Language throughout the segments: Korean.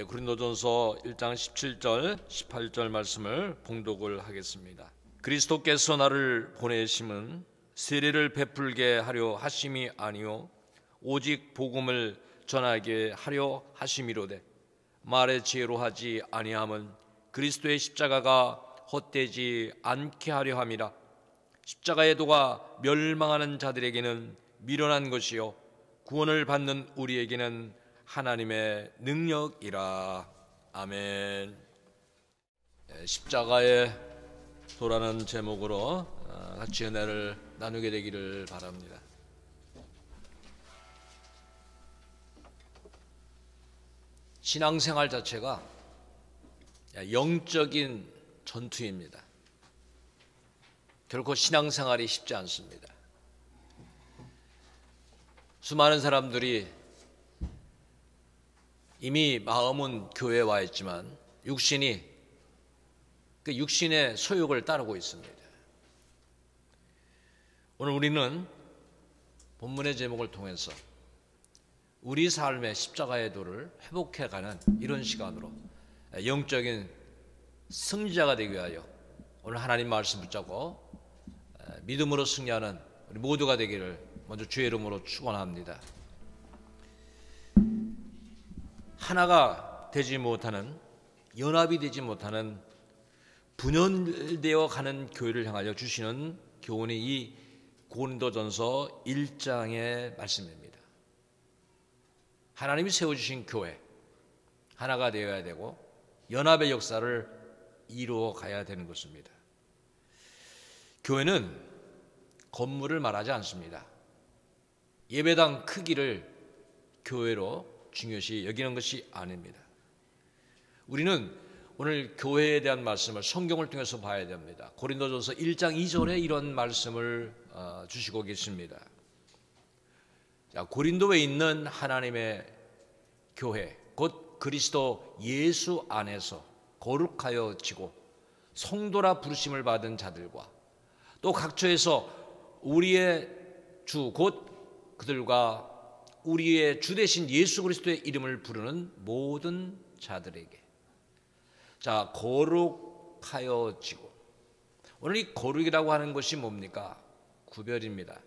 고린도전서 1장 17절 18절 말씀을 봉독을 하겠습니다. 그리스도께서 나를 보내심은 세례를 베풀게 하려 하심이 아니요 오직 복음을 전하게 하려 하심이로되 말의 지혜로 하지 아니함은 그리스도의 십자가가 헛되지 않게 하려 함이라. 십자가의 도가 멸망하는 자들에게는 미련한 것이요 구원을 받는 우리에게는 하나님의 능력이라. 아멘. 십자가의 도라는 제목으로 같이 은혜를 나누게 되기를 바랍니다. 신앙생활 자체가 영적인 전투입니다. 결코 신앙생활이 쉽지 않습니다. 수많은 사람들이 이미 마음은 교회에 와 있지만 육신이 그 육신의 소욕을 따르고 있습니다. 오늘 우리는 본문의 제목을 통해서 우리 삶의 십자가의 도를 회복해가는 이런 시간으로 영적인 승리자가 되기 위하여 오늘 하나님 말씀 붙잡고 믿음으로 승리하는 우리 모두가 되기를 먼저 주의 이름으로 축원합니다. 하나가 되지 못하는, 연합이 되지 못하는 분열되어 가는 교회를 향하여 주시는 교훈이 이 고린도전서 1장의 말씀입니다. 하나님이 세워주신 교회, 하나가 되어야 되고 연합의 역사를 이루어 가야 되는 것입니다. 교회는 건물을 말하지 않습니다. 예배당 크기를 교회로 중요시 여기는 것이 아닙니다. 우리는 오늘 교회에 대한 말씀을 성경을 통해서 봐야 됩니다. 고린도전서 1장 2절에 이런 말씀을 주시고 계십니다. 자, 고린도에 있는 하나님의 교회, 곧 그리스도 예수 안에서 거룩하여 지고 성도라 부르심을 받은 자들과 또 각처에서 우리의 주, 곧 그들과 우리의 주 되신 예수 그리스도의 이름을 부르는 모든 자들에게, 자, 거룩하여지고, 오늘 이 거룩이라고 하는 것이 뭡니까? 구별입니다.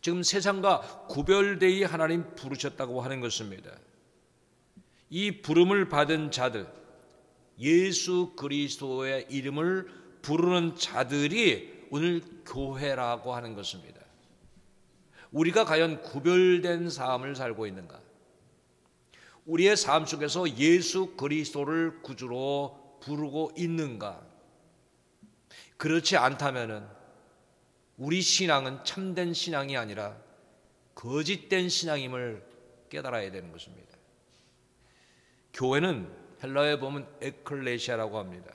지금 세상과 구별되이 하나님 부르셨다고 하는 것입니다. 이 부름을 받은 자들, 예수 그리스도의 이름을 부르는 자들이 오늘 교회라고 하는 것입니다. 우리가 과연 구별된 삶을 살고 있는가? 우리의 삶 속에서 예수 그리스도를 구주로 부르고 있는가? 그렇지 않다면 우리 신앙은 참된 신앙이 아니라 거짓된 신앙임을 깨달아야 되는 것입니다. 교회는 헬라어에 보면 에클레시아라고 합니다.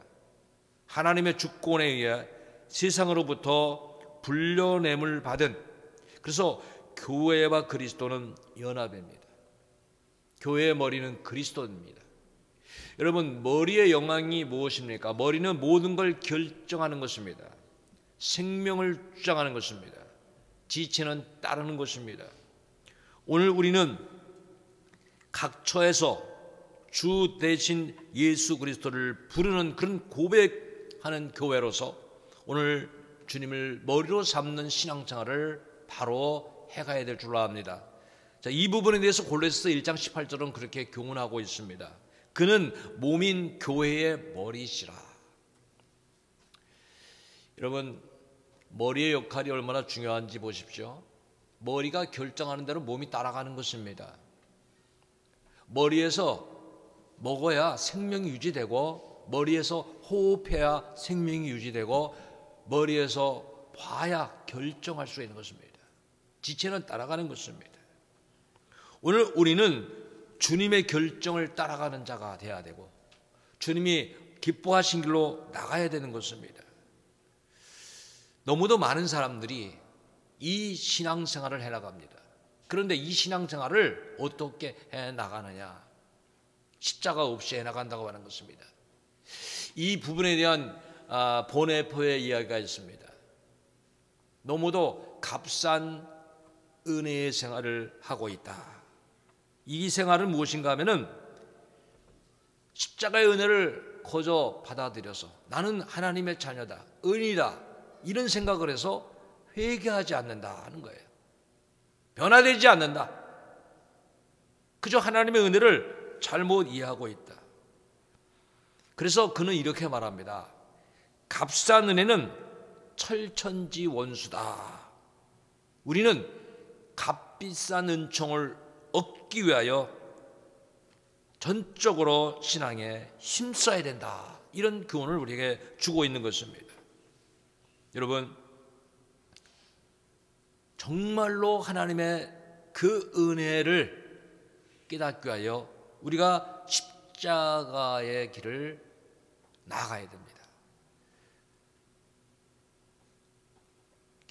하나님의 주권에 의해 세상으로부터 불려냄을 받은, 그래서 교회와 그리스도는 연합입니다. 교회의 머리는 그리스도입니다. 여러분, 머리의 영광이 무엇입니까? 머리는 모든 걸 결정하는 것입니다. 생명을 주장하는 것입니다. 지체는 따르는 것입니다. 오늘 우리는 각처에서 주 대신 예수 그리스도를 부르는 그런 고백하는 교회로서 오늘 주님을 머리로 삼는 신앙생활을 바로 해가야 될 줄로 압니다. 자, 이 부분에 대해서 골로새서 1장 18절은 그렇게 교훈하고 있습니다. 그는 몸인 교회의 머리시라. 여러분, 머리의 역할이 얼마나 중요한지 보십시오. 머리가 결정하는 대로 몸이 따라가는 것입니다. 머리에서 먹어야 생명이 유지되고, 머리에서 호흡해야 생명이 유지되고, 머리에서 봐야 결정할 수 있는 것입니다. 지체는 따라가는 것입니다. 오늘 우리는 주님의 결정을 따라가는 자가 되어야 되고 주님이 기뻐하신 길로 나가야 되는 것입니다. 너무도 많은 사람들이 이 신앙생활을 해나갑니다. 그런데 이 신앙생활을 어떻게 해나가느냐? 십자가 없이 해나간다고 하는 것입니다. 이 부분에 대한 보네포의 이야기가 있습니다. 너무도 값싼 은혜의 생활을 하고 있다. 이 생활은 무엇인가 하면은 십자가의 은혜를 거저 받아들여서 나는 하나님의 자녀다, 은이다, 이런 생각을 해서 회개하지 않는다 하는 거예요. 변화되지 않는다. 그저 하나님의 은혜를 잘못 이해하고 있다. 그래서 그는 이렇게 말합니다. 값싼 은혜는 철천지 원수다. 우리는 값비싼 은총을 얻기 위하여 전적으로 신앙에 힘써야 된다. 이런 교훈을 우리에게 주고 있는 것입니다. 여러분, 정말로 하나님의 그 은혜를 깨닫기 위하여 우리가 십자가의 길을 나아가야 됩니다.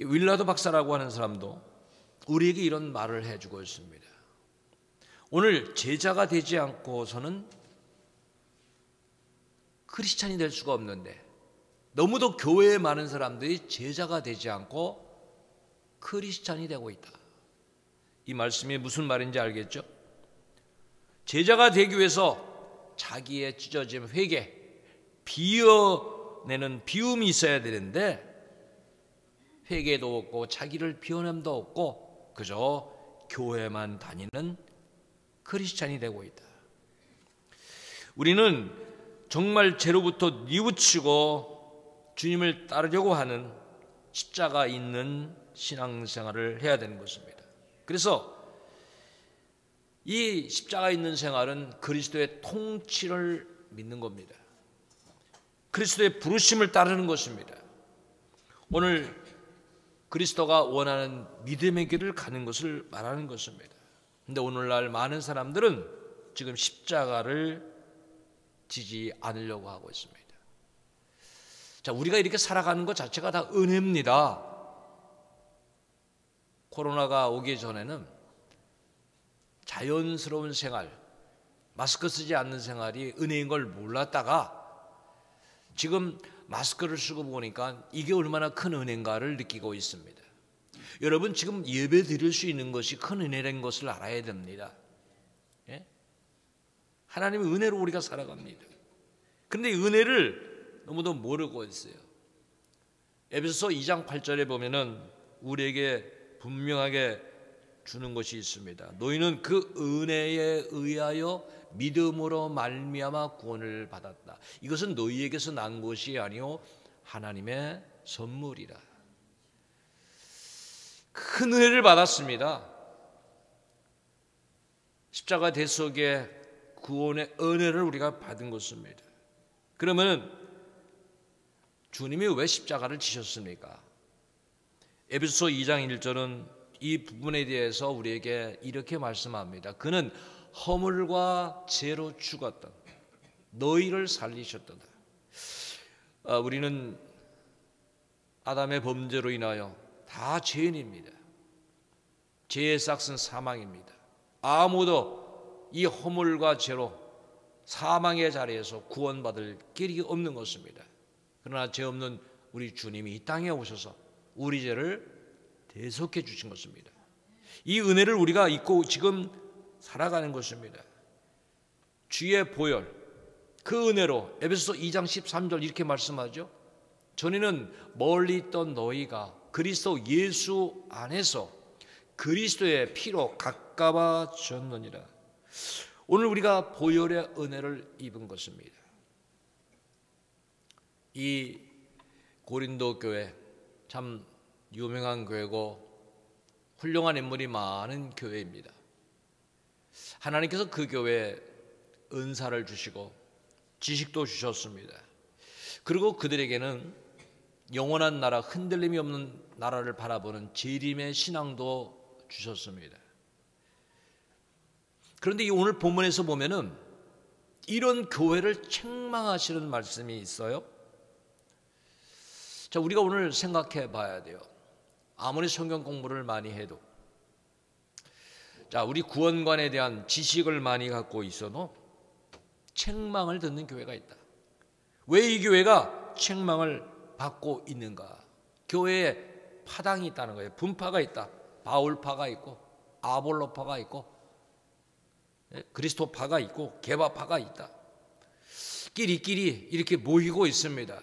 윌라드 박사라고 하는 사람도 우리에게 이런 말을 해주고 있습니다. 오늘 제자가 되지 않고서는 크리스찬이 될 수가 없는데, 너무도 교회에 많은 사람들이 제자가 되지 않고 크리스찬이 되고 있다. 이 말씀이 무슨 말인지 알겠죠? 제자가 되기 위해서 자기의 찢어짐, 회개, 비워내는 비움이 있어야 되는데 회개도 없고 자기를 비워냄도 없고 그저 교회만 다니는 크리스찬이 되고 있다. 우리는 정말 죄로부터 뉘우치고 주님을 따르려고 하는 십자가 있는 신앙생활을 해야 되는 것입니다. 그래서 이 십자가 있는 생활은 그리스도의 통치를 믿는 겁니다. 그리스도의 부르심을 따르는 것입니다. 오늘 그리스도가 원하는 믿음의 길을 가는 것을 말하는 것입니다. 그런데 오늘날 많은 사람들은 지금 십자가를 지지 않으려고 하고 있습니다. 자, 우리가 이렇게 살아가는 것 자체가 다 은혜입니다. 코로나가 오기 전에는 자연스러운 생활, 마스크 쓰지 않는 생활이 은혜인 걸 몰랐다가 지금 마스크를 쓰고 보니까 이게 얼마나 큰 은혜인가를 느끼고 있습니다. 여러분, 지금 예배 드릴 수 있는 것이 큰 은혜라는 것을 알아야 됩니다. 예? 하나님의 은혜로 우리가 살아갑니다. 그런데 은혜를 너무도 모르고 있어요. 에베소서 2장 8절에 보면은 우리에게 분명하게 주는 것이 있습니다. 너희는 그 은혜에 의하여 믿음으로 말미암아 구원을 받았다. 이것은 너희에게서 난 것이 아니요 하나님의 선물이라. 큰 은혜를 받았습니다. 십자가 대속의 구원의 은혜를 우리가 받은 것입니다. 그러면 주님이 왜 십자가를 지셨습니까? 에베소서 2장 1절은 이 부분에 대해서 우리에게 이렇게 말씀합니다. 그는 허물과 죄로 죽었던 너희를 살리셨도다. 우리는 아담의 범죄로 인하여 다 죄인입니다. 죄의 싹은 사망입니다. 아무도 이 허물과 죄로 사망의 자리에서 구원받을 길이 없는 것입니다. 그러나 죄 없는 우리 주님이 이 땅에 오셔서 우리 죄를 대속해 주신 것입니다. 이 은혜를 우리가 잊고 지금 살아가는 것입니다. 주의 보혈, 그 은혜로 에베소서 2장 13절 이렇게 말씀하죠. 전에는 멀리 있던 너희가 그리스도 예수 안에서 그리스도의 피로 가까워졌느니라. 오늘 우리가 보혈의 은혜를 입은 것입니다. 이 고린도 교회 참 유명한 교회고 훌륭한 인물이 많은 교회입니다. 하나님께서 그 교회에 은사를 주시고 지식도 주셨습니다. 그리고 그들에게는 영원한 나라, 흔들림이 없는 나라를 바라보는 재림의 신앙도 주셨습니다. 그런데 오늘 본문에서 보면은 이런 교회를 책망하시는 말씀이 있어요. 자, 우리가 오늘 생각해 봐야 돼요. 아무리 성경 공부를 많이 해도, 자, 우리 구원관에 대한 지식을 많이 갖고 있어도 책망을 듣는 교회가 있다. 왜 이 교회가 책망을 받고 있는가? 교회에 파당이 있다는 거예요. 분파가 있다. 바울파가 있고 아볼로파가 있고 그리스도파가 있고 게바파가 있다. 끼리끼리 이렇게 모이고 있습니다.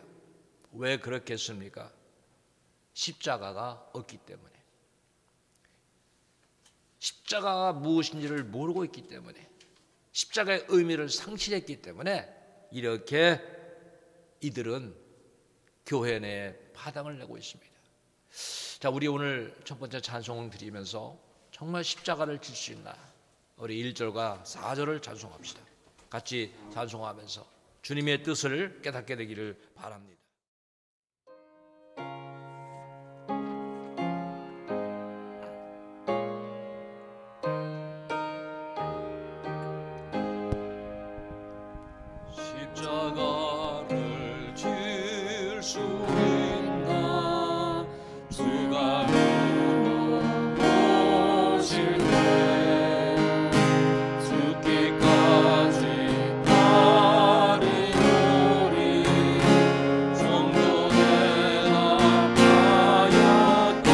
왜 그렇겠습니까? 십자가가 없기 때문에. 십자가가 무엇인지를 모르고 있기 때문에, 십자가의 의미를 상실했기 때문에 이렇게 이들은 교회 내에 파당을 내고 있습니다. 자, 우리 오늘 첫 번째 찬송을 드리면서 정말 십자가를 질 수 있나, 우리 1절과 4절을 찬송합시다. 같이 찬송하면서 주님의 뜻을 깨닫게 되기를 바랍니다. 십자가를 질 수 있나 주가 물어보실 때 죽기까지 따르노리 성도되라 하였다.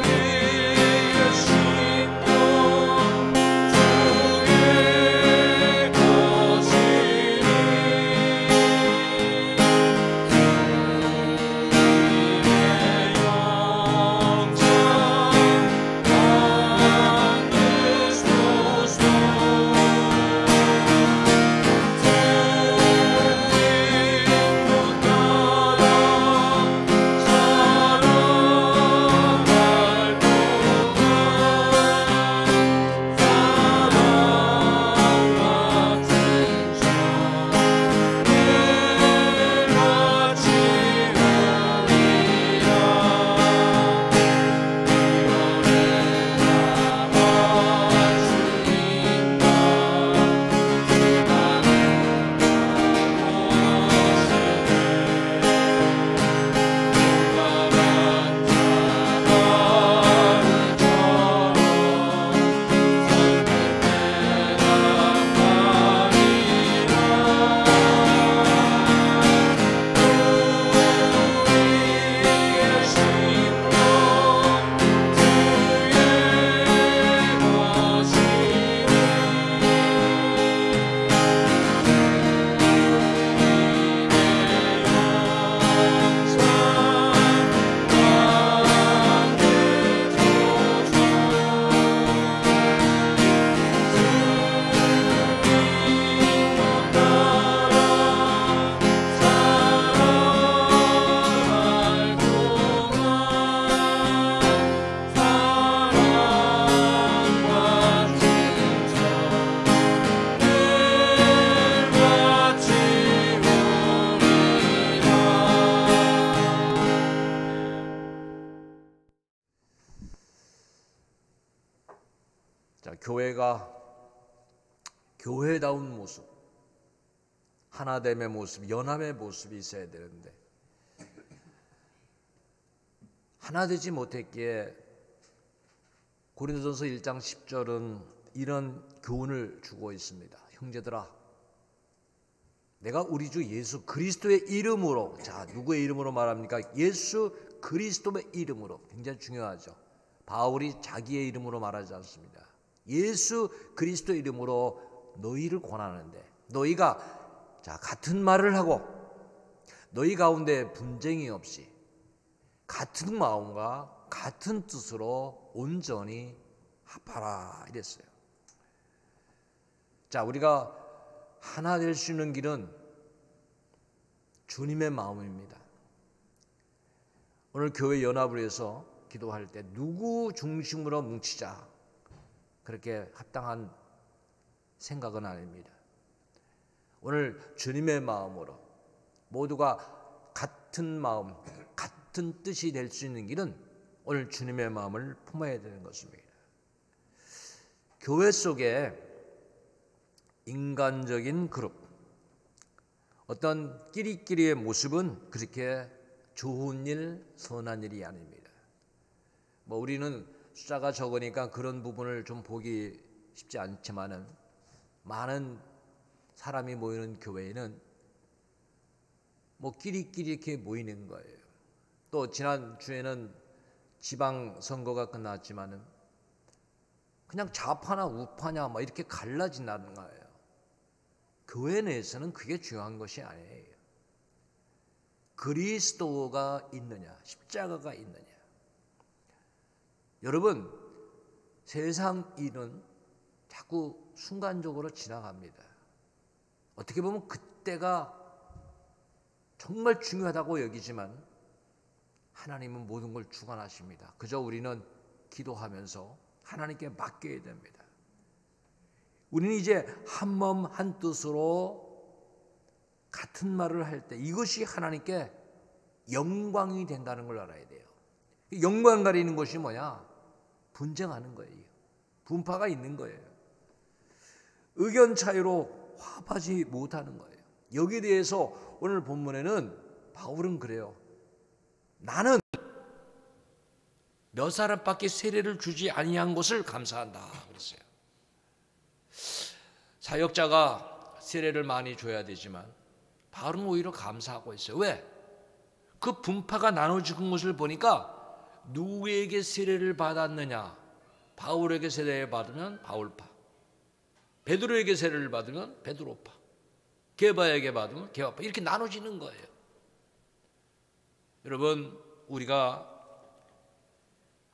우리의 심령 자, 교회가 교회다운 모습, 하나됨의 모습, 연합의 모습이 있어야 되는데 하나 되지 못했기에 고린도전서 1장 10절은 이런 교훈을 주고 있습니다. 형제들아, 내가 우리 주 예수 그리스도의 이름으로, 자, 누구의 이름으로 말합니까? 예수 그리스도의 이름으로. 굉장히 중요하죠. 바울이 자기의 이름으로 말하지 않습니다. 예수 그리스도 이름으로 너희를 권하는데, 너희가 자 같은 말을 하고 너희 가운데 분쟁이 없이 같은 마음과 같은 뜻으로 온전히 합하라 이랬어요. 자, 우리가 하나 될 수 있는 길은 주님의 마음입니다. 오늘 교회 연합을 위해서 기도할 때 누구 중심으로 뭉치자, 그렇게 합당한 생각은 아닙니다. 오늘 주님의 마음으로 모두가 같은 마음, 같은 뜻이 될 수 있는 길은 오늘 주님의 마음을 품어야 되는 것입니다. 교회 속에 인간적인 그룹, 어떤 끼리끼리의 모습은 그렇게 좋은 일, 선한 일이 아닙니다. 우리는 숫자가 적으니까 그런 부분을 좀 보기 쉽지 않지만은 많은 사람이 모이는 교회에는 끼리끼리 이렇게 모이는 거예요. 또 지난 주에는 지방 선거가 끝났지만은 그냥 좌파나 우파냐 뭐 이렇게 갈라진다는 거예요. 교회 내에서는 그게 중요한 것이 아니에요. 그리스도가 있느냐, 십자가가 있느냐. 여러분, 세상 일은 자꾸 순간적으로 지나갑니다. 어떻게 보면 그때가 정말 중요하다고 여기지만 하나님은 모든 걸 주관하십니다. 그저 우리는 기도하면서 하나님께 맡겨야 됩니다. 우리는 이제 한 마음 한 뜻으로 같은 말을 할 때 이것이 하나님께 영광이 된다는 걸 알아야 돼요. 영광 가리는 것이 뭐냐? 분쟁하는 거예요. 분파가 있는 거예요. 의견 차이로 화합하지 못하는 거예요. 여기에 대해서 오늘 본문에는 바울은 그래요. 나는 몇 사람밖에 세례를 주지 아니한 것을 감사한다 그랬어요. 사역자가 세례를 많이 줘야 되지만 바울은 오히려 감사하고 있어요. 왜? 그 분파가 나눠진 것을 보니까 누구에게 세례를 받았느냐? 바울에게 세례를 받으면 바울파, 베드로에게 세례를 받으면 베드로파, 게바에게 받으면 게바파, 이렇게 나눠지는 거예요. 여러분, 우리가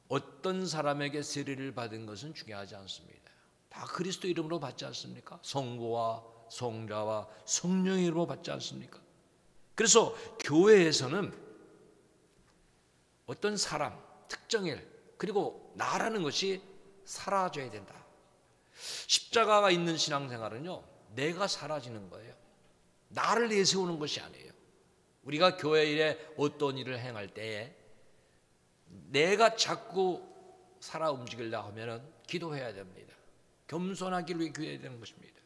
어떤 사람에게 세례를 받은 것은 중요하지 않습니다. 다 그리스도 이름으로 받지 않습니까? 성부와 성자와 성령의 이름으로 받지 않습니까? 그래서 교회에서는 어떤 사람, 특정일, 그리고 나라는 것이 사라져야 된다. 십자가가 있는 신앙생활은요, 내가 사라지는 거예요. 나를 내세우는 것이 아니에요. 우리가 교회 일에 어떤 일을 행할 때에 내가 자꾸 살아 움직이려 하면은 기도해야 됩니다. 겸손하기를 위해 기도해야 되는 것입니다.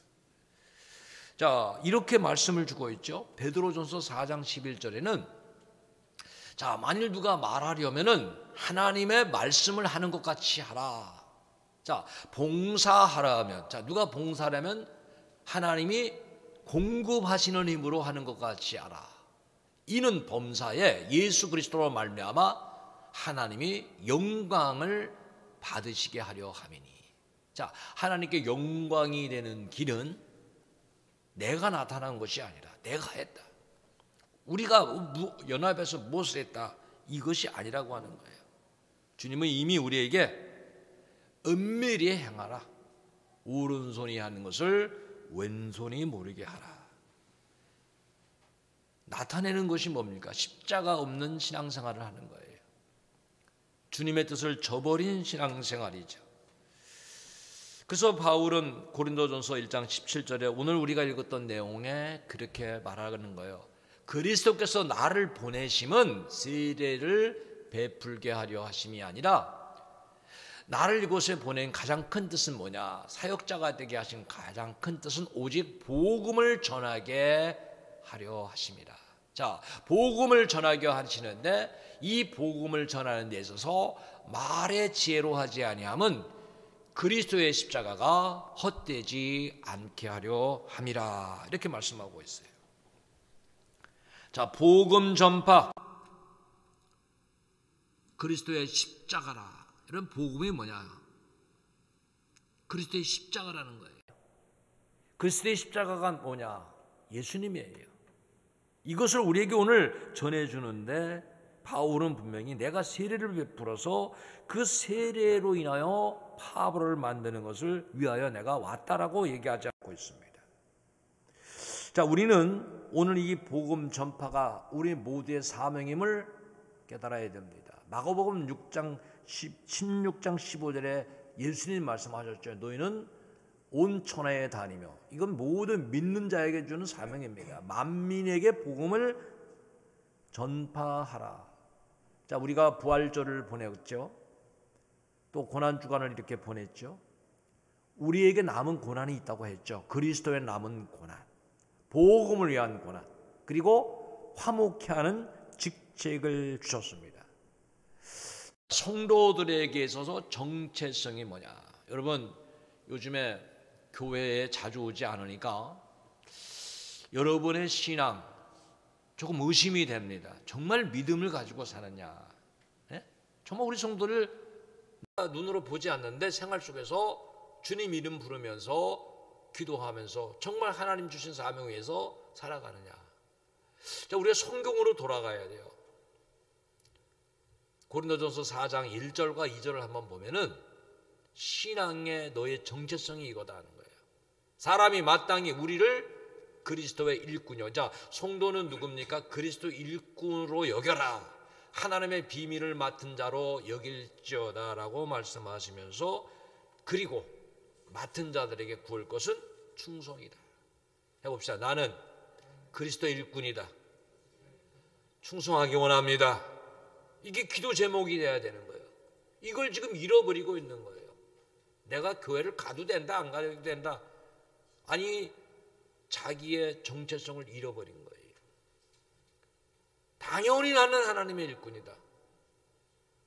자, 이렇게 말씀을 주고 있죠. 베드로전서 4장 11절에는 자, 만일 누가 말하려면은 하나님의 말씀을 하는 것 같이 하라. 자, 봉사하라면, 자, 누가 봉사하려면 하나님이 공급하시는 힘으로 하는 것 같이 하라. 이는 범사에 예수 그리스도로 말미암아 하나님이 영광을 받으시게 하려 함이니. 자, 하나님께 영광이 되는 길은 내가 나타난 것이 아니라 내가 했다. 우리가 연합해서 무엇을 했다, 이것이 아니라고 하는 거예요. 주님은 이미 우리에게 은밀히 행하라. 오른손이 하는 것을 왼손이 모르게 하라. 나타내는 것이 뭡니까? 십자가 없는 신앙생활을 하는 거예요. 주님의 뜻을 저버린 신앙생활이죠. 그래서 바울은 고린도전서 1장 17절에 오늘 우리가 읽었던 내용에 그렇게 말하는 거예요. 그리스도께서 나를 보내심은 세례를 베풀게 하려 하심이 아니라, 나를 이곳에 보낸 가장 큰 뜻은 뭐냐? 사역자가 되게 하신 가장 큰 뜻은 오직 복음을 전하게 하려 하심이라. 자, 복음을 전하게 하시는데 이 복음을 전하는 데 있어서 말의 지혜로 하지 아니함은 그리스도의 십자가가 헛되지 않게 하려 함이라. 이렇게 말씀하고 있어요. 자, 복음 전파, 그리스도의 십자가라. 이런 복음이 뭐냐? 그리스도의 십자가라는 거예요. 그리스도의 십자가가 뭐냐? 예수님이에요. 이것을 우리에게 오늘 전해주는데 바울은 분명히 내가 세례를 베풀어서 그 세례로 인하여 파벌을 만드는 것을 위하여 내가 왔다라고 얘기하지 않고 있습니다. 자, 우리는 오늘 이 복음 전파가 우리 모두의 사명임을 깨달아야 됩니다. 마가복음 16장 15절에 예수님 말씀하셨죠. 너희는 온 천하에 다니며, 이건 모든 믿는 자에게 주는 사명입니다. 만민에게 복음을 전파하라. 자, 우리가 부활절을 보냈죠. 또 고난주간을 이렇게 보냈죠. 우리에게 남은 고난이 있다고 했죠. 그리스도의 남은 고난, 복음을 위한 고난, 그리고 화목케 하는 직책을 주셨습니다. 성도들에게 있어서 정체성이 뭐냐? 여러분, 요즘에 교회에 자주 오지 않으니까 여러분의 신앙 조금 의심이 됩니다. 정말 믿음을 가지고 사느냐? 예? 정말 우리 성도를 눈으로 보지 않는데 생활 속에서 주님 이름 부르면서 기도하면서 정말 하나님 주신 사명 위해서 살아가느냐. 자, 우리가 성경으로 돌아가야 돼요. 고린도전서 4장 1절과 2절을 한번 보면은 신앙의 너의 정체성이 이거다 하는 거예요. 사람이 마땅히 우리를 그리스도의 일꾼이요. 자, 성도는 누굽니까? 그리스도 일꾼으로 여겨라. 하나님의 비밀을 맡은 자로 여길지어다라고 말씀하시면서 그리고 맡은 자들에게 구할 것은 충성이다. 해봅시다. 나는 그리스도 일꾼이다. 충성하기 원합니다. 이게 기도 제목이 돼야 되는 거예요. 이걸 지금 잃어버리고 있는 거예요. 내가 교회를 가도 된다, 안 가도 된다. 아니, 자기의 정체성을 잃어버린 거예요. 당연히 나는 하나님의 일꾼이다.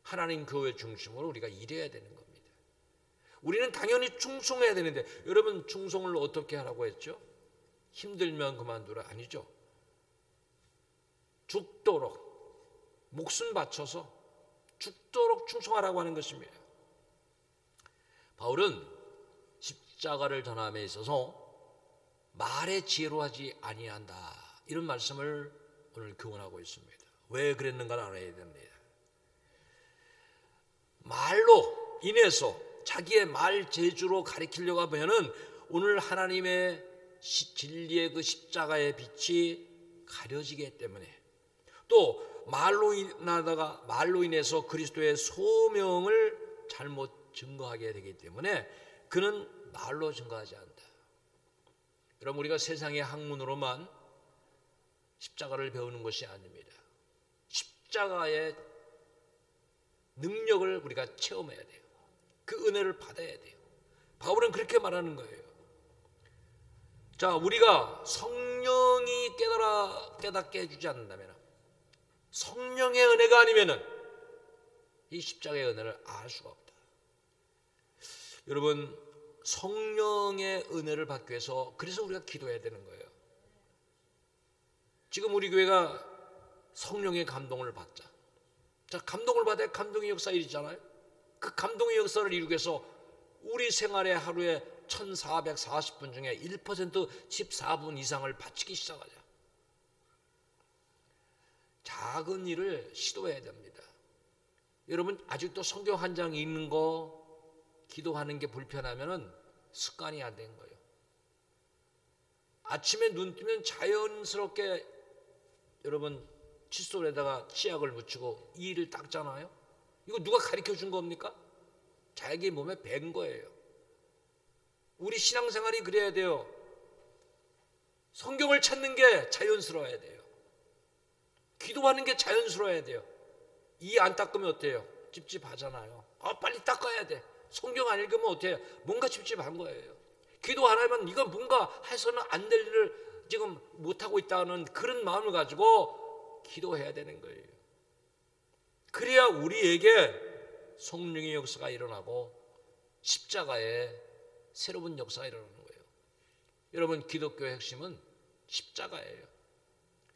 하나님 교회 중심으로 우리가 일해야 되는 겁니다. 우리는 당연히 충성해야 되는데, 여러분 충성을 어떻게 하라고 했죠? 힘들면 그만두라. 아니죠. 죽도록 목숨 바쳐서 죽도록 충성하라고 하는 것입니다. 바울은 십자가를 전함에 있어서 말에 지혜로 하지 아니한다, 이런 말씀을 오늘 교훈하고 있습니다. 왜 그랬는가를 알아야 됩니다. 말로 인해서 자기의 말 재주로 가리키려고 하면은 오늘 하나님의 진리의 그 십자가의 빛이 가려지기 때문에, 또 말로 인해서 그리스도의 소명을 잘못 증거하게 되기 때문에 그는 말로 증거하지 않는다. 여러분, 우리가 세상의 학문으로만 십자가를 배우는 것이 아닙니다. 십자가의 능력을 우리가 체험해야 돼요. 그 은혜를 받아야 돼요. 바울은 그렇게 말하는 거예요. 자, 우리가 성령이 깨닫게 해주지 않는다면, 성령의 은혜가 아니면은 이 십자가의 은혜를 알 수가 없다. 여러분, 성령의 은혜를 받기 위해서 그래서 우리가 기도해야 되는 거예요. 지금 우리 교회가 성령의 감동을 받자. 자, 감동을 받아야 감동의 역사 일이잖아요. 그 감동의 역사를 이루기 위해서 우리 생활의 하루에 1440분 중에 1% 14분 이상을 바치기 시작하자. 작은 일을 시도해야 됩니다. 여러분, 아직도 성경 한 장 읽는 거, 기도하는 게 불편하면은 습관이 안 된 거예요. 아침에 눈 뜨면 자연스럽게 여러분 칫솔에다가 치약을 묻히고 이를 닦잖아요. 이거 누가 가르쳐 준 겁니까? 자기 몸에 밴 거예요. 우리 신앙생활이 그래야 돼요. 성경을 찾는 게 자연스러워야 돼요. 기도하는 게 자연스러워야 돼요. 이 안 닦으면 어때요? 찝찝하잖아요. 빨리 닦아야 돼. 성경 안 읽으면 어때요? 뭔가 찝찝한 거예요. 기도 안 하면 이건 뭔가 해서는 안 될 일을 지금 못하고 있다는 그런 마음을 가지고 기도해야 되는 거예요. 그래야 우리에게 성령의 역사가 일어나고 십자가의 새로운 역사가 일어나는 거예요. 여러분, 기독교의 핵심은 십자가예요.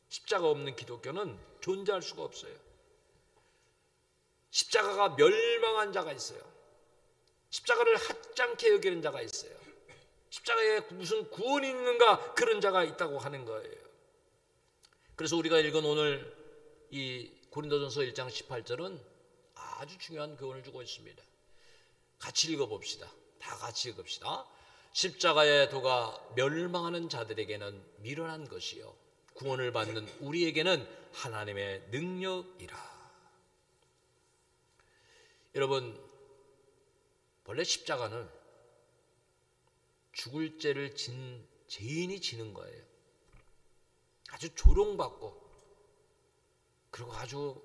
십자가 없는 기독교는 존재할 수가 없어요. 십자가가 멸망한 자가 있어요. 십자가를 하찮게 여기는 자가 있어요. 십자가에 무슨 구원이 있는가, 그런 자가 있다고 하는 거예요. 그래서 우리가 읽은 오늘 이 고린도전서 1장 18절은 아주 중요한 교훈을 주고 있습니다. 같이 읽어봅시다. 다 같이 읽읍시다. 십자가의 도가 멸망하는 자들에게는 미련한 것이요 구원을 받는 우리에게는 하나님의 능력이라. 여러분, 원래 십자가는 죽을 죄를 진 죄인이 지는 거예요. 아주 조롱받고, 그리고 아주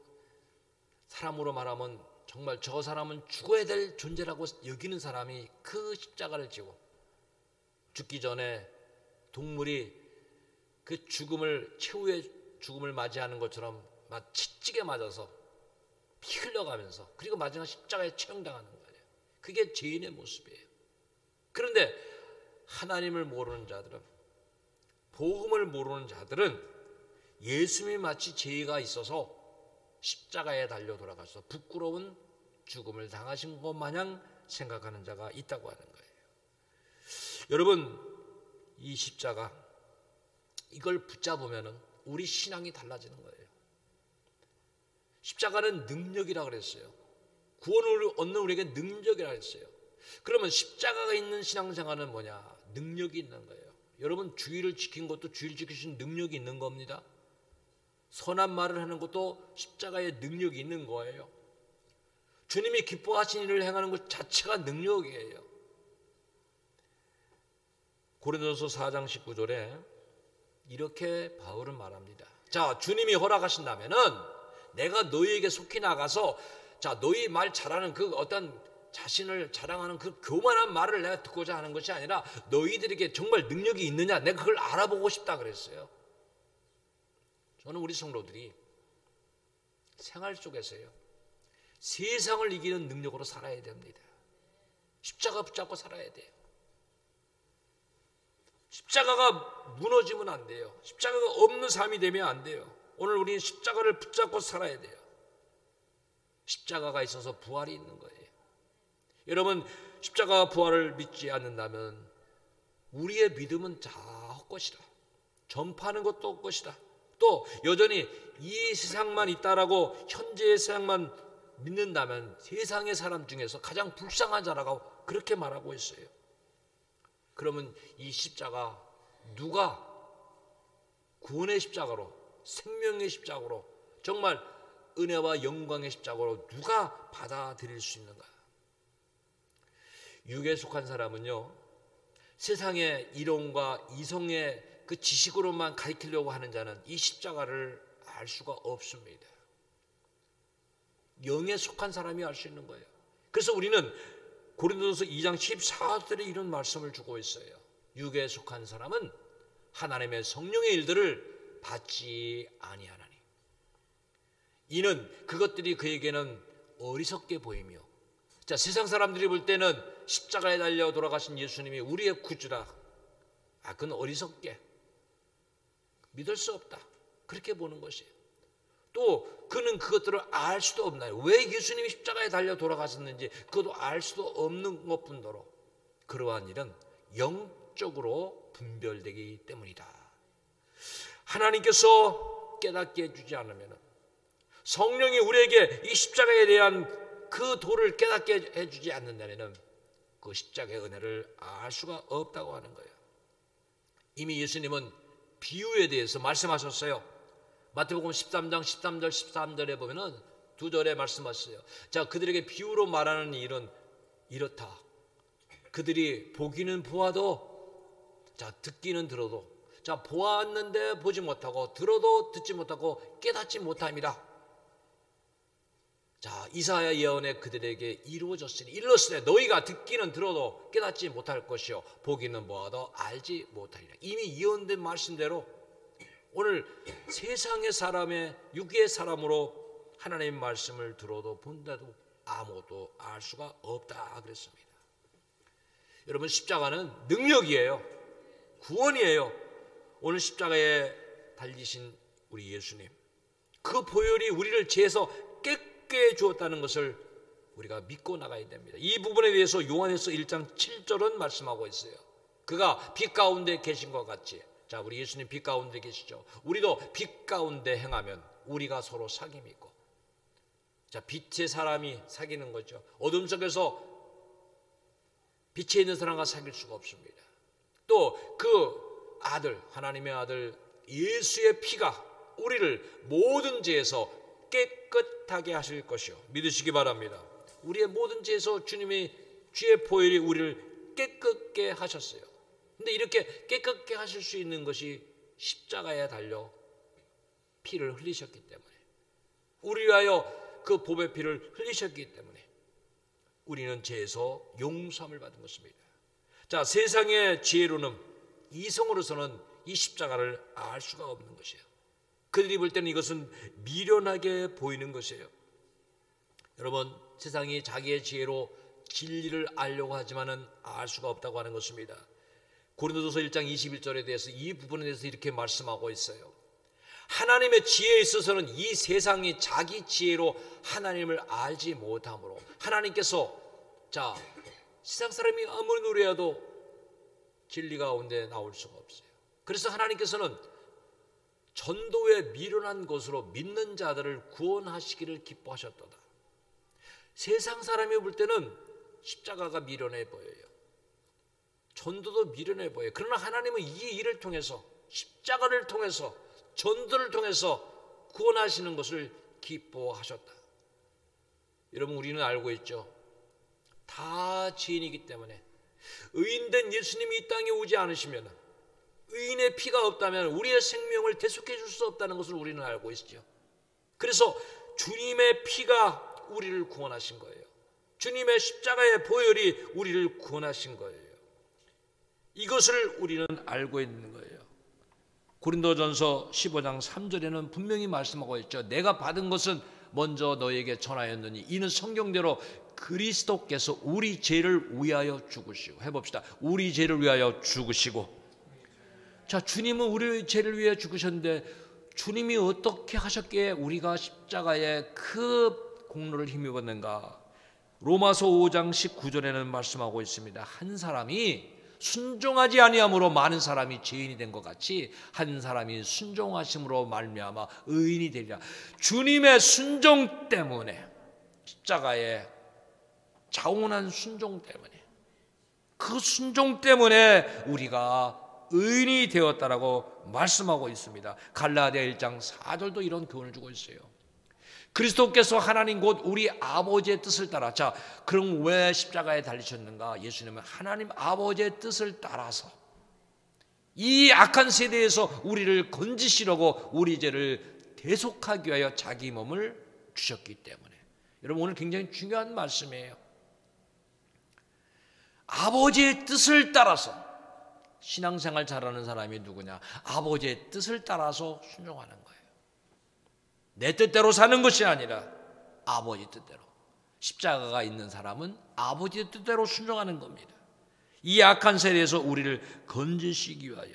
사람으로 말하면 정말 저 사람은 죽어야 될 존재라고 여기는 사람이 그 십자가를 지고, 죽기 전에 동물이 그 죽음을, 최후의 죽음을 맞이하는 것처럼 막 치찌게 맞아서 피 흘려가면서, 그리고 마지막 십자가에 처형당하는 거예요. 그게 죄인의 모습이에요. 그런데 하나님을 모르는 자들은, 복음을 모르는 자들은 예수님이 마치 죄가 있어서 십자가에 달려 돌아가서 부끄러운 죽음을 당하신 것 마냥 생각하는 자가 있다고 하는 거예요. 여러분, 이 십자가 이걸 붙잡으면 우리 신앙이 달라지는 거예요. 십자가는 능력이라고 그랬어요. 구원을 얻는 우리에게 능력이라고 했어요. 그러면 십자가가 있는 신앙생활은 뭐냐? 능력이 있는 거예요. 여러분, 주의를 지킨 것도 주의를 지키신 능력이 있는 겁니다. 선한 말을 하는 것도 십자가의 능력이 있는 거예요. 주님이 기뻐하신 일을 행하는 것 자체가 능력이에요. 고린도서 4장 19절에 이렇게 바울은 말합니다. 자, 주님이 허락하신다면은 내가 너희에게 속히 나가서 자, 너희 말 잘하는 그 어떤 자신을 자랑하는 그 교만한 말을 내가 듣고자 하는 것이 아니라 너희들에게 정말 능력이 있느냐, 내가 그걸 알아보고 싶다 그랬어요. 저는 우리 성도들이 생활 속에서요, 세상을 이기는 능력으로 살아야 됩니다. 십자가 붙잡고 살아야 돼요. 십자가가 무너지면 안 돼요. 십자가가 없는 삶이 되면 안 돼요. 오늘 우리는 십자가를 붙잡고 살아야 돼요. 십자가가 있어서 부활이 있는 거예요. 여러분, 십자가 부활을 믿지 않는다면 우리의 믿음은 다 헛것이다. 전파하는 것도 헛것이다. 또 여전히 이 세상만 있다라고 현재의 세상만 믿는다면 세상의 사람 중에서 가장 불쌍한 자라고 그렇게 말하고 있어요. 그러면 이 십자가 누가 구원의 십자가로, 생명의 십자가로, 정말 은혜와 영광의 십자가로 누가 받아들일 수 있는가? 육에 속한 사람은요, 세상의 이론과 이성의 그 지식으로만 가리키려고 하는 자는 이 십자가를 알 수가 없습니다. 영에 속한 사람이 알 수 있는 거예요. 그래서 우리는 고린도서 2장 14절에 이런 말씀을 주고 있어요. 육에 속한 사람은 하나님의 성령의 일들을 받지 아니하나니 이는 그것들이 그에게는 어리석게 보이며, 자, 세상 사람들이 볼 때는 십자가에 달려 돌아가신 예수님이 우리의 구주라, 그건 어리석게 믿을 수 없다, 그렇게 보는 것이에요. 또 그는 그것들을 알 수도 없나요? 왜 예수님이 십자가에 달려 돌아가셨는지 그것도 알 수도 없는 것뿐더러 그러한 일은 영적으로 분별되기 때문이다. 하나님께서 깨닫게 해주지 않으면, 성령이 우리에게 이 십자가에 대한 그 도를 깨닫게 해주지 않는다면 그 십자가의 은혜를 알 수가 없다고 하는 거예요. 이미 예수님은 비유에 대해서 말씀하셨어요. 마태복음 13장 13절 13절에 보면은 두 절에 말씀하셨어요. 자, 그들에게 비유로 말하는 일은 이렇다. 그들이 보기는 보아도, 자, 듣기는 들어도, 자, 보았는데 보지 못하고, 들어도 듣지 못하고, 깨닫지 못함이라. 자, 이사야 예언에 그들에게 이루어졌으니 일렀으되 너희가 듣기는 들어도 깨닫지 못할 것이요 보기는 보아도 알지 못하리라. 이미 예언된 말씀대로 오늘 세상의 사람의 육의 사람으로 하나님의 말씀을 들어도 본데도 아무것도 알 수가 없다 그랬습니다. 여러분, 십자가는 능력이에요. 구원이에요. 오늘 십자가에 달리신 우리 예수님, 그 보혈이 우리를 죄에서 깨끗게 주었다는 것을 우리가 믿고 나가야 됩니다. 이 부분에 대해서 요한에서 1장 7절은 말씀하고 있어요. 그가 빛 가운데 계신 것 같이, 자, 우리 예수님 빛 가운데 계시죠. 우리도 빛 가운데 행하면 우리가 서로 사귐이 있고, 자, 빛의 사람이 사귀는 거죠. 어둠 속에서 빛에 있는 사람과 사귈 수가 없습니다. 또 그 아들, 하나님의 아들 예수의 피가 우리를 모든 죄에서 깨끗하게 하실 것이요 믿으시기 바랍니다. 우리의 모든 죄에서 주님의 죄의 보혈이 우리를 깨끗게 하셨어요. 근데 이렇게 깨끗게 하실 수 있는 것이 십자가에 달려 피를 흘리셨기 때문에, 우리 위하여 그 보배 피를 흘리셨기 때문에 우리는 죄에서 용서함을 받은 것입니다. 자, 세상의 지혜로는, 이성으로서는 이 십자가를 알 수가 없는 것이에요. 그들이 볼 때는 이것은 미련하게 보이는 것이에요. 여러분, 세상이 자기의 지혜로 진리를 알려고 하지만은 알 수가 없다고 하는 것입니다. 고린도서 1장 21절에 대해서 이 부분에 대해서 이렇게 말씀하고 있어요. 하나님의 지혜에 있어서는 이 세상이 자기 지혜로 하나님을 알지 못하므로 하나님께서 세상 사람이 아무리 노래해도 진리 가운데 나올 수가 없어요. 그래서 하나님께서는 전도에 미련한 것으로 믿는 자들을 구원하시기를 기뻐하셨도다. 세상 사람이 볼 때는 십자가가 미련해 보여요. 전도도 미련해 보여요. 그러나 하나님은 이 일을 통해서, 십자가를 통해서, 전도를 통해서 구원하시는 것을 기뻐하셨다. 여러분, 우리는 알고 있죠. 다 죄인이기 때문에 의인된 예수님이 이 땅에 오지 않으시면, 의인의 피가 없다면 우리의 생명을 대속해 줄 수 없다는 것을 우리는 알고 있죠. 그래서 주님의 피가 우리를 구원하신 거예요. 주님의 십자가의 보혈이 우리를 구원하신 거예요. 이것을 우리는 알고 있는 거예요. 고린도전서 15장 3절에는 분명히 말씀하고 있죠. 내가 받은 것은 먼저 너에게 전하였느니 이는 성경대로 그리스도께서 우리 죄를 위하여 죽으시고, 해봅시다. 우리 죄를 위하여 죽으시고. 자, 주님은 우리 죄를 위해 죽으셨는데 주님이 어떻게 하셨기에 우리가 십자가의 그 공로를 힘입었는가? 로마서 5장 19절에는 말씀하고 있습니다. 한 사람이 순종하지 아니함으로 많은 사람이 죄인이 된 것 같이 한 사람이 순종하심으로 말미암아 의인이 되리라. 주님의 순종 때문에, 십자가의 자원한 순종 때문에, 그 순종 때문에 우리가 의인이 되었다라고 말씀하고 있습니다. 갈라디아 1장 4절도 이런 교훈을 주고 있어요. 그리스도께서 하나님 곧 우리 아버지의 뜻을 따라. 자, 그럼 왜 십자가에 달리셨는가? 예수님은 하나님 아버지의 뜻을 따라서 이 악한 세대에서 우리를 건지시려고 우리 죄를 대속하기 위하여 자기 몸을 주셨기 때문에. 여러분, 오늘 굉장히 중요한 말씀이에요. 아버지의 뜻을 따라서. 신앙생활 잘하는 사람이 누구냐? 아버지의 뜻을 따라서 순종하는 거예요. 내 뜻대로 사는 것이 아니라 아버지 뜻대로. 십자가가 있는 사람은 아버지의 뜻대로 순종하는 겁니다. 이 악한 세대에서 우리를 건지시기 위하여.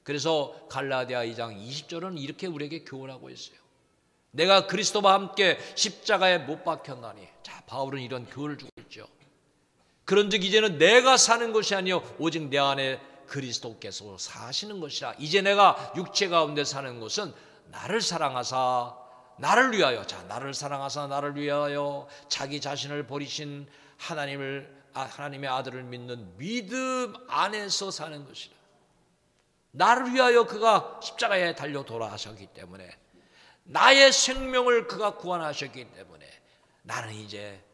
그래서 갈라디아 2장 20절은 이렇게 우리에게 교훈하고 있어요. 내가 그리스도와 함께 십자가에 못 박혔나니. 자, 바울은 이런 교훈을 주고 있죠. 그런즉 이제는 내가 사는 것이 아니요 오직 내 안에 그리스도께서 사시는 것이라. 이제 내가 육체 가운데 사는 것은 나를 사랑하사 나를 위하여, 자, 나를 사랑하사 나를 위하여 자기 자신을 버리신 하나님의 아들을 믿는 믿음 안에서 사는 것이라. 나를 위하여 그가 십자가에 달려 돌아가셨기 때문에, 나의 생명을 그가 구원하셨기 때문에 나는 이제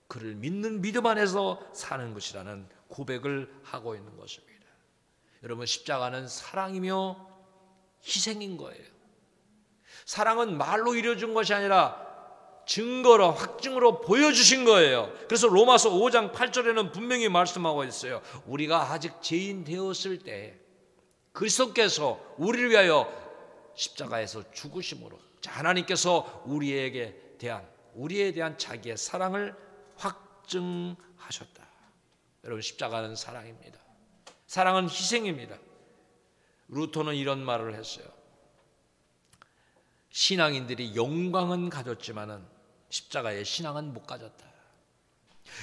그를 믿는 믿음 안에서 사는 것이라는 고백을 하고 있는 것입니다. 여러분, 십자가는 사랑이며 희생인 거예요. 사랑은 말로 이루어진 것이 아니라 증거로, 확증으로 보여주신 거예요. 그래서 로마서 5장 8절에는 분명히 말씀하고 있어요. 우리가 아직 죄인 되었을 때 그리스도께서 우리를 위하여 십자가에서 죽으심으로, 하나님께서 우리에 대한 자기의 사랑을 확증하셨다. 여러분, 십자가는 사랑입니다. 사랑은 희생입니다. 루터는 이런 말을 했어요. 신앙인들이 영광은 가졌지만은 십자가의 신앙은 못 가졌다.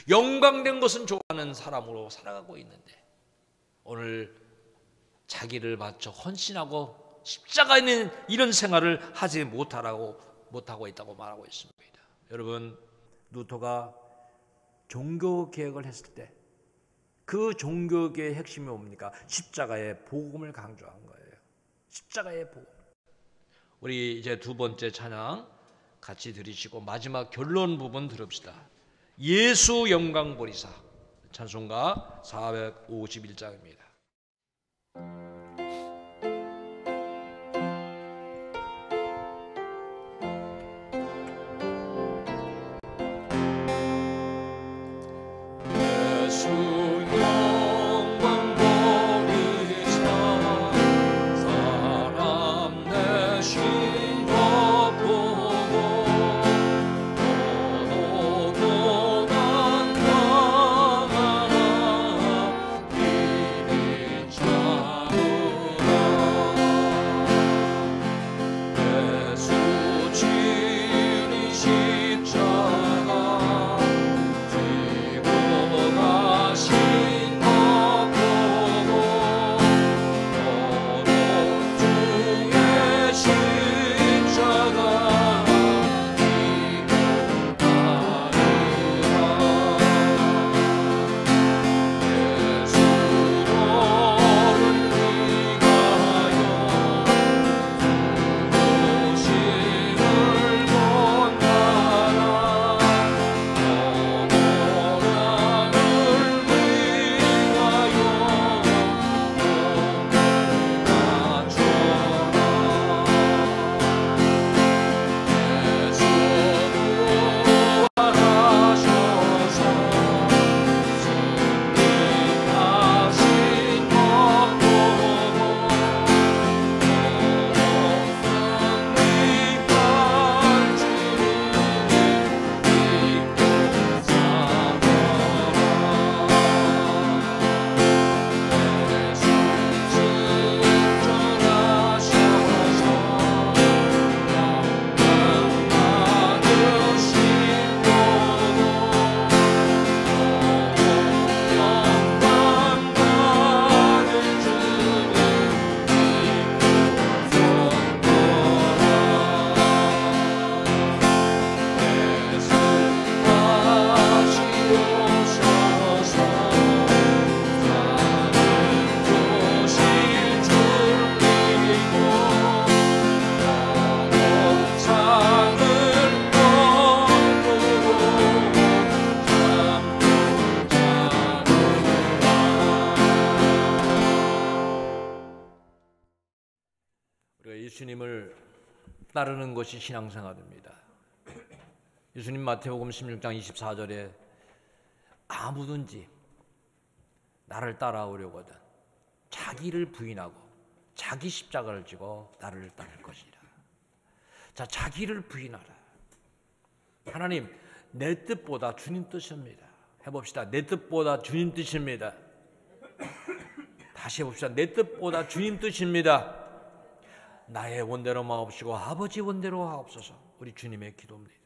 영광된 것은 좋아하는 사람으로 살아가고 있는데 오늘 자기를 바쳐 헌신하고 십자가에 있는 이런 생활을 하지 못하고 있다고 말하고 있습니다. 여러분, 루터가 종교개혁을 했을 때 그 종교개혁의 핵심이 뭡니까? 십자가의 복음을 강조한 거예요. 십자가의 복음. 우리 이제 두 번째 찬양 같이 들으시고 마지막 결론 부분 들읍시다. 예수 영광 보리사, 찬송가 451장입니다. 내 따르는 것이 신앙생활입니다. 예수님 마태복음 16장 24절에 아무든지 나를 따라오려거든 자기를 부인하고 자기 십자가를 지고 나를 따를 것이라. 자, 자기를 부인하라. 하나님, 내 뜻보다 주님 뜻입니다. 해봅시다. 내 뜻보다 주님 뜻입니다. 다시 해봅시다. 내 뜻보다 주님 뜻입니다. 나의 원대로 마옵시고 아버지 원대로 하옵소서. 우리 주님의 기도입니다.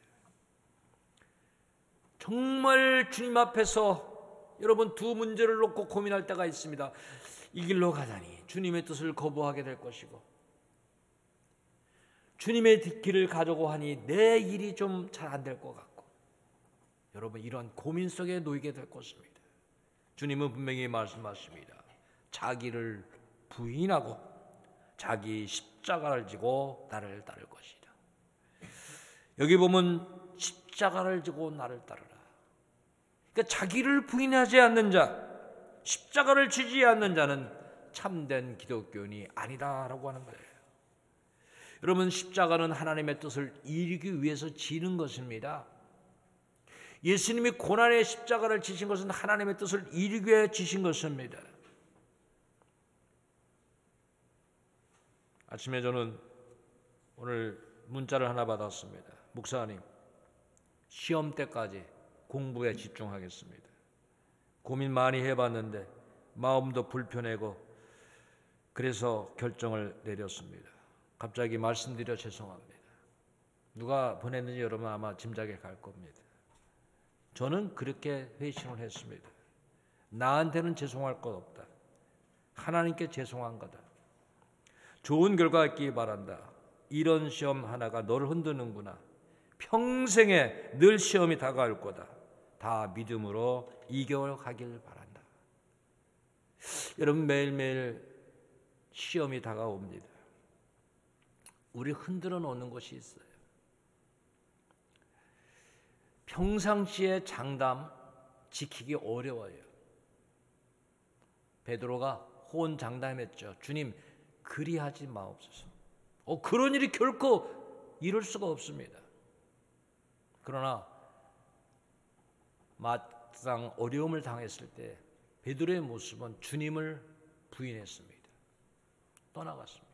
정말 주님 앞에서 여러분 두 문제를 놓고 고민할 때가 있습니다. 이 길로 가자니 주님의 뜻을 거부하게 될 것이고, 주님의 길을 가려고 하니 내 일이 좀 잘 안 될 것 같고, 여러분 이런 고민 속에 놓이게 될 것입니다. 주님은 분명히 말씀하십니다. 자기를 부인하고 자기 십자가를 지고 나를 따를 것이다. 여기 보면 십자가를 지고 나를 따르라. 그러니까 자기를 부인하지 않는 자, 십자가를 지지 않는 자는 참된 기독교인이 아니다라고 하는 거예요. 여러분, 십자가는 하나님의 뜻을 이루기 위해서 지는 것입니다. 예수님이 고난의 십자가를 지신 것은 하나님의 뜻을 이루기 위해 지신 것입니다. 아침에 저는 오늘 문자를 하나 받았습니다. 목사님, 시험 때까지 공부에 집중하겠습니다. 고민 많이 해봤는데 마음도 불편하고 그래서 결정을 내렸습니다. 갑자기 말씀드려 죄송합니다. 누가 보냈는지 여러분 아마 짐작해 갈 겁니다. 저는 그렇게 회심을 했습니다. 나한테는 죄송할 것 없다. 하나님께 죄송한 거다. 좋은 결과 있기 바란다. 이런 시험 하나가 너를 흔드는구나. 평생에 늘 시험이 다가올 거다. 다 믿음으로 이겨가길 바란다. 여러분, 매일매일 시험이 다가옵니다. 우리 흔들어 놓는 것이 있어요. 평상시에 장담 지키기 어려워요. 베드로가 호언장담했죠. 주님, 그리하지 마옵소서. 그런 일이 결코 이룰 수가 없습니다. 그러나 막상 어려움을 당했을 때 베드로의 모습은 주님을 부인했습니다. 떠나갔습니다.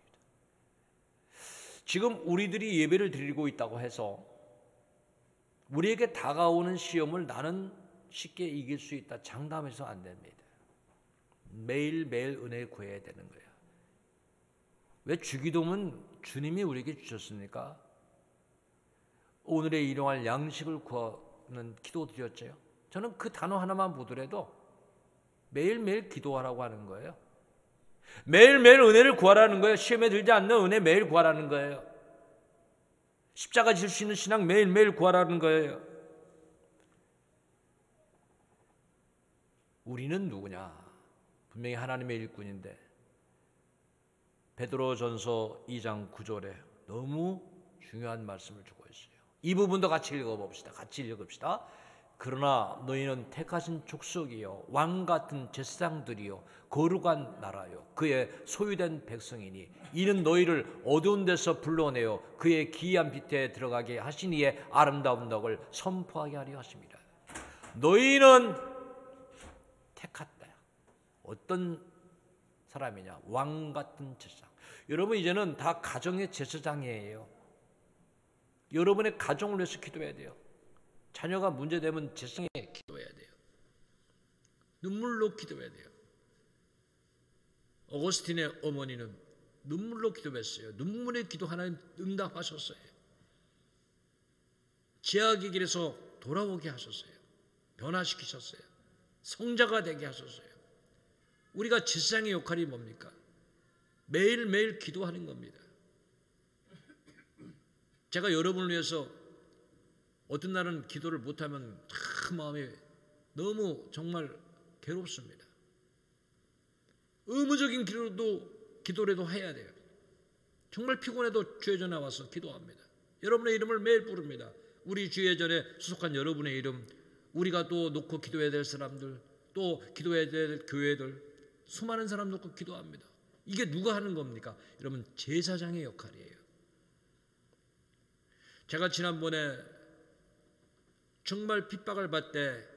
지금 우리들이 예배를 드리고 있다고 해서 우리에게 다가오는 시험을 나는 쉽게 이길 수 있다 장담해서 안 됩니다. 매일매일 은혜 구해야 되는 거예요. 왜 주기도문 주님이 우리에게 주셨습니까? 오늘의 일용할 양식을 구하는 기도 드렸죠. 저는 그 단어 하나만 보더라도 매일매일 기도하라고 하는 거예요. 매일매일 은혜를 구하라는 거예요. 시험에 들지 않는 은혜 매일 구하라는 거예요. 십자가 질 수 있는 신앙 매일매일 구하라는 거예요. 우리는 누구냐? 분명히 하나님의 일꾼인데 베드로전서 2장 9절에 너무 중요한 말씀을 주고 있어요. 이 부분도 같이 읽어봅시다. 같이 읽읍시다. 그러나 너희는 택하신 족속이요 왕 같은 제사장들이요 거룩한 나라요 그의 소유된 백성이니 이는 너희를 어두운 데서 불러내어 그의 기이한 빛에 들어가게 하신 이의 아름다운 덕을 선포하게 하려 하십니다. 너희는 택했다. 어떤 사람이냐? 왕 같은 제사장. 여러분, 이제는 다 가정의 제사장이에요. 여러분의 가정을 위해서 기도해야 돼요. 자녀가 문제되면 제사장에 기도해야 돼요. 눈물로 기도해야 돼요. 어거스틴의 어머니는 눈물로 기도했어요. 눈물의 기도 하나님 응답하셨어요. 제약의 길에서 돌아오게 하셨어요. 변화시키셨어요. 성자가 되게 하셨어요. 우리가 제사장의 역할이 뭡니까? 매일매일 기도하는 겁니다. 제가 여러분을 위해서 어떤 날은 기도를 못하면 참 마음이 너무 정말 괴롭습니다. 의무적인 기도라도 해야 돼요. 정말 피곤해도 주의 전에 와서 기도합니다. 여러분의 이름을 매일 부릅니다. 우리 주의 전에 수속한 여러분의 이름, 우리가 또 놓고 기도해야 될 사람들, 또 기도해야 될 교회들, 수많은 사람 놓고 기도합니다. 이게 누가 하는 겁니까? 여러분, 제사장의 역할이에요. 제가 지난번에 정말 핍박을 받을 때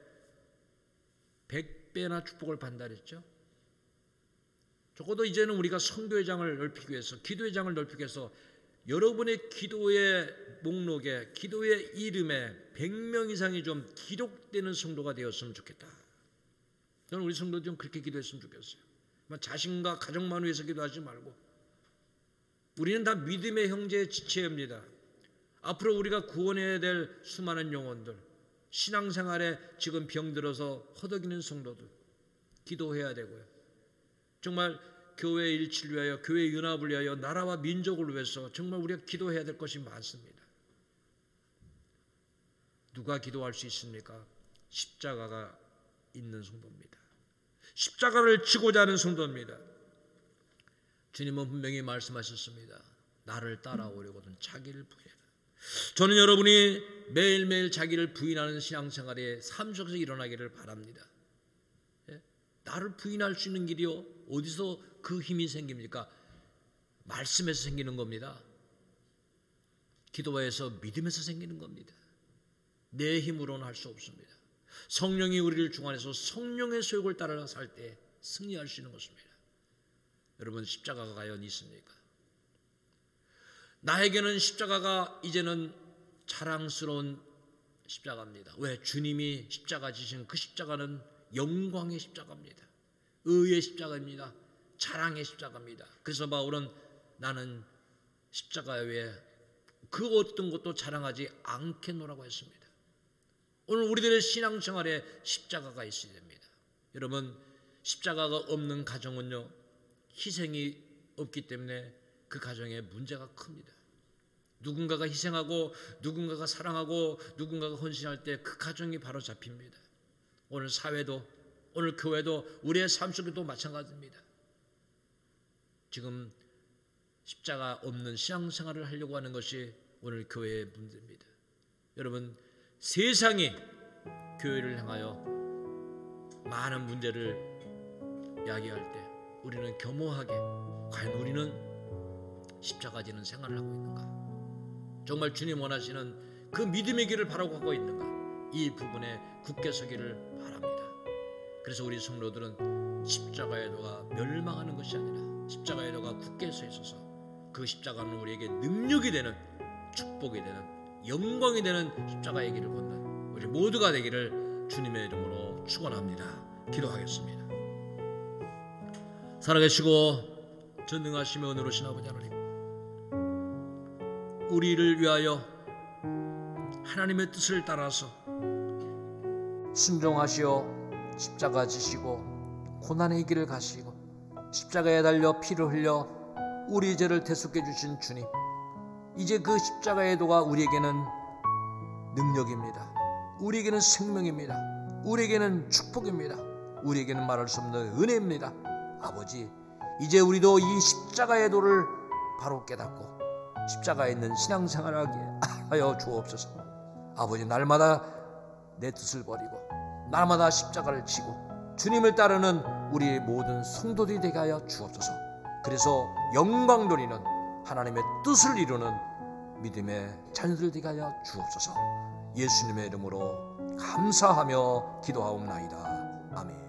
100배나 축복을 받는다 그랬죠. 적어도 이제는 우리가 성교회장을 넓히기 위해서, 기도회장을 넓히기 위해서 여러분의 기도의 목록에, 기도의 이름에 100명 이상이 좀 기록되는 성도가 되었으면 좋겠다. 저는 우리 성도들 좀 그렇게 기도했으면 좋겠어요. 자신과 가정만 위해서 기도하지 말고, 우리는 다 믿음의 형제의 지체입니다. 앞으로 우리가 구원해야 될 수많은 영혼들, 신앙생활에 지금 병들어서 허덕이는 성도들 기도해야 되고요. 정말 교회 일치를 위하여, 교회 연합을 위하여, 나라와 민족을 위해서 정말 우리가 기도해야 될 것이 많습니다. 누가 기도할 수 있습니까? 십자가가 있는 성도입니다. 십자가를 지고자 하는 성도입니다. 주님은 분명히 말씀하셨습니다. 나를 따라오려거든 자기를 부인해라. 저는 여러분이 매일매일 자기를 부인하는 신앙생활에 삶 속에서 일어나기를 바랍니다. 나를 부인할 수 있는 길이요, 어디서 그 힘이 생깁니까? 말씀에서 생기는 겁니다. 기도에서, 믿음에서 생기는 겁니다. 내 힘으로는 할 수 없습니다. 성령이 우리를 중안해서 성령의 소욕을 따라 살 때 승리할 수 있는 것입니다. 여러분, 십자가가 과연 있습니까? 나에게는 십자가가 이제는 자랑스러운 십자가입니다. 왜? 주님이 십자가 지신 그 십자가는 영광의 십자가입니다. 의의 십자가입니다. 자랑의 십자가입니다. 그래서 바울은 나는 십자가 외에 그 어떤 것도 자랑하지 않겠노라고 했습니다. 오늘 우리들의 신앙생활에 십자가가 있어야 됩니다. 여러분, 십자가가 없는 가정은요, 희생이 없기 때문에 그 가정에 문제가 큽니다. 누군가가 희생하고, 누군가가 사랑하고, 누군가가 헌신할 때 그 가정이 바로 잡힙니다. 오늘 사회도, 오늘 교회도, 우리의 삶 속에도 마찬가지입니다. 지금 십자가 없는 신앙생활을 하려고 하는 것이 오늘 교회의 문제입니다. 여러분, 세상이 교회를 향하여 많은 문제를 야기할 때 우리는 겸허하게, 과연 우리는 십자가 지는 생활을 하고 있는가? 정말 주님 원하시는 그 믿음의 길을 바로 가고 있는가? 이 부분에 굳게 서기를 바랍니다. 그래서 우리 성도들은 십자가의 도가 멸망하는 것이 아니라 십자가의 도가 굳게 서 있어서 그 십자가는 우리에게 능력이 되는, 축복이 되는, 영광이 되는 십자가의 길을 걷는 우리 모두가 되기를 주님의 이름으로 축원합니다. 기도하겠습니다. 살아계시고 전능하시며 은혜로우신 아버지 하나님, 우리를 위하여 하나님의 뜻을 따라서 순종하시어 십자가 지시고 고난의 길을 가시고 십자가에 달려 피를 흘려 우리 죄를 대속해 주신 주님, 이제 그 십자가의 도가 우리에게는 능력입니다. 우리에게는 생명입니다. 우리에게는 축복입니다. 우리에게는 말할 수 없는 은혜입니다. 아버지, 이제 우리도 이 십자가의 도를 바로 깨닫고 십자가에 있는 신앙생활을 하게 하여 주옵소서. 아버지, 날마다 내 뜻을 버리고 날마다 십자가를 지고 주님을 따르는 우리의 모든 성도들이 되게 하여 주옵소서. 그래서 영광 돌리는 하나님의 뜻을 이루는 믿음의 자녀들 되게 하여 주옵소서. 예수님의 이름으로 감사하며 기도하옵나이다. 아멘.